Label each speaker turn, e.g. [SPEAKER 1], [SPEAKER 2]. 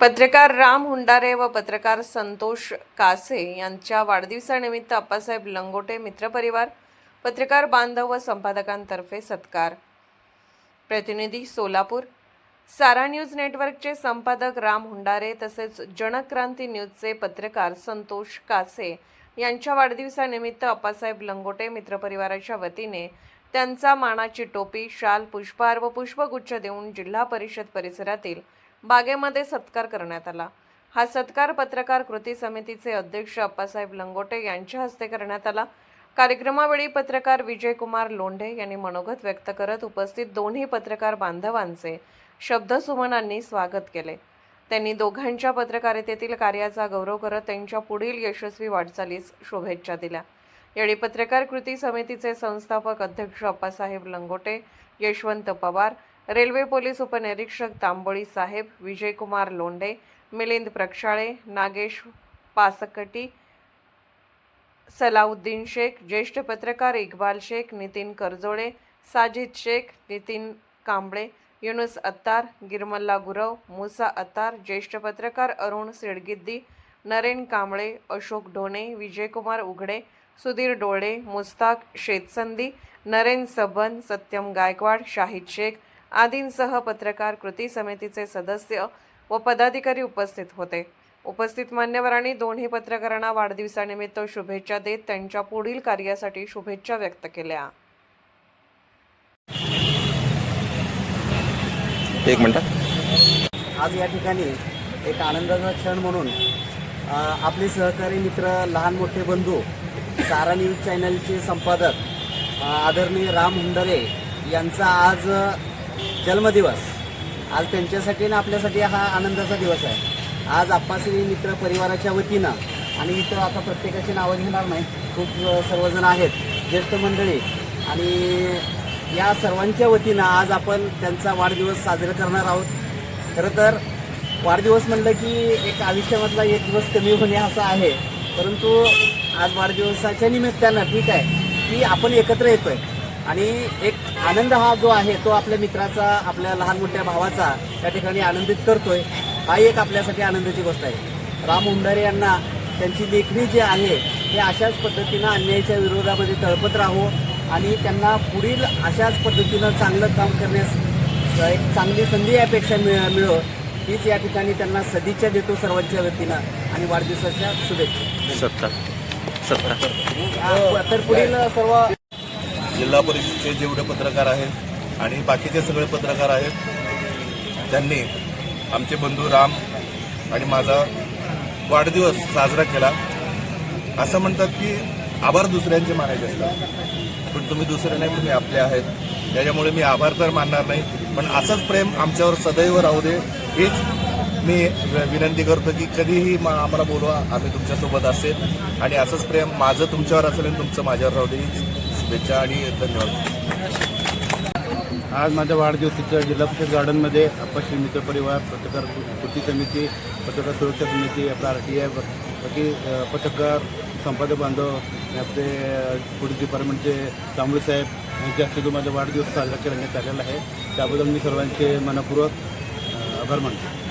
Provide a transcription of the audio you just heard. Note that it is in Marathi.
[SPEAKER 1] पत्रकार राम हुंडारे व पत्रकार संतोष कासे यांच्या वाढदिवसानिमित्त आप्पासाहेब लंगोटे मित्रपरिवार, पत्रकार बांधव व संपादकांतर्फे सत्कार। प्रतिनिधी सोलापूर। सारा न्यूज नेटवर्कचे संपादक राम हुंडारे तसेच जनक्रांती न्यूजचे पत्रकार संतोष कासे यांच्या वाढदिवसानिमित्त आप्पासाहेब लंगोटे मित्रपरिवाराच्या वतीने त्यांचा मानाची टोपी, शाल, पुष्पहार व पुष्पगुच्छ देऊन जिल्हा परिषद परिसरातील बागेमध्ये सत्कार करण्यात आला। हा सत्कार पत्रकार कृती समितीचे अध्यक्ष आप्पासाहेब लंगोटे यांच्या हस्ते करण्यात आला। कार्यक्रमावेळी पत्रकार विजयकुमार लोंढे यांनी मनोगत व्यक्त करत उपस्थित दोन्ही पत्रकार बांधवांचे शब्दसुमनांनी स्वागत केले। त्यांनी दोघांच्या पत्रकारितेतील कार्याचा गौरव करत त्यांच्या पुढील यशस्वी वाटचालीस शुभेच्छा दिल्या। यावेळी पत्रकार कृती समितीचे संस्थापक अध्यक्ष आप्पासाहेब लंगोटे, यशवंत पवार, रेल्वे पोलीस उपनिरीक्षक तांबोळी साहेब, विजयकुमार लोंढे, मिलिंद प्रक्षाळे, नागेश पासकटी, सलाउद्दीन शेख, ज्येष्ठ पत्रकार इक्बाल शेख, नितीन करजोळे, साजिद शेख, नितीन कांबळे, युनुस अत्तार, गिरमल्ला गुरव, मुसा अत्तार, ज्येष्ठ पत्रकार अरुण सिडगिद्दी, नरेन कांबळे, अशोक ढोणे, विजयकुमार उघडे, सुधीर डोळे, मुस्ताक शेतसंदी, नरेन सबन, सत्यम गायकवाड, शाहिद शेख आदींसह पत्रकार कृती समितीचे सदस्य व पदाधिकारी उपस्थित होते। उपस्थित मान्यवरांनी दोन्ही पत्रकारांना वाढदिवसानिमित्त शुभेच्छा देत त्यांच्या पुढील कार्यासाठी शुभेच्छा व्यक्त केल्या।
[SPEAKER 2] एक मिनिट।
[SPEAKER 3] आज या ठिकाणी एक आनंदाचा क्षण म्हणून आपले सहकारी मित्र, लहान मोठे बंधू, सारा न्यूज चॅनलचे संपादक आदरणीय राम हुंडारे यांचा आज जन्मदिवस। आज त्यांच्यासाठी आणि आपल्यासाठी हा आनंदाचा दिवस आहे। आज आप्पासाहेब मित्र परिवाराच्या वतीनं आणि इथं आता प्रत्येकाची नावं घेणार नाही, खूप सर्वजण आहेत, ज्येष्ठ मंडळी, आणि या सर्वांच्या वतीनं आज आपण त्यांचा वाढदिवस साजरा करणार आहोत। खरं तर वाढदिवस म्हणलं की एक आयुष्यामधला एक दिवस कमी होणे असं आहे, परंतु आज वाढदिवसाच्या निमित्तानं ठीक आहे की आपण एकत्र येतोय आणि एक आनंद हा जो आहे तो आपल्या मित्राचा, आपल्या लहान मोठ्या भावाचा त्या ठिकाणी आनंदित करतोय। हा एक आपल्यासाठी आनंदाची गोष्ट आहे। राम हुंडारे यांना त्यांची लेखणी जी आहे हे अशाच पद्धतीनं अन्यायाच्या विरोधामध्ये तळपत राहो आणि त्यांना पुढील अशाच पद्धतीनं चांगलं काम करण्यास एक चांगली संधी यापेक्षा मिळो हीच या ठिकाणी त्यांना सदिच्छा देतो सर्वांच्या वतीनं आणि वाढदिवसाच्या शुभेच्छा। तर पुढील सर्व
[SPEAKER 2] जिल्हा परिषदेचे जेवढे पत्रकार आहेत आणि बाकीचे सगळे पत्रकार आहेत त्यांनी आमचे बंधू राम आणि माझा वाढदिवस साजरा केला। असं म्हणतात की आभार दुसऱ्यांचे मानायचे असतात, पण तुम्ही दुसरे नाही, तुम्ही आपले आहेत, त्याच्यामुळे मी आभार तर मानणार नाही, पण असंच प्रेम आमच्यावर सदैव राहू दे हीच मी विनंती करतो की कधीही आम्हाला बोलवा, आम्ही तुमच्यासोबत असेल आणि असंच प्रेम माझं तुमच्यावर असेल आणि तुमचं माझ्यावर राहू दे हीच शुभेच्छा आणि धन्यवाद।
[SPEAKER 4] आज माझ्या वाढदिवसाच्या जिल्हा परिषद गार्डनमध्ये आप्पासाहेब मित्र परिवार, पत्रकार कृती समिती, पत्रकार सुरक्षा समिती, आपला RTI, बाकी पत्रकार संपादक बांधव, आपले पोलीस डिपार्टमेंटचे तांबोळी साहेब यांच्या हस्ते जो माझा वाढदिवस साजरा करण्यात आलेला आहे त्याबद्दल मी सर्वांचे मनपूर्वक आभार मानतो।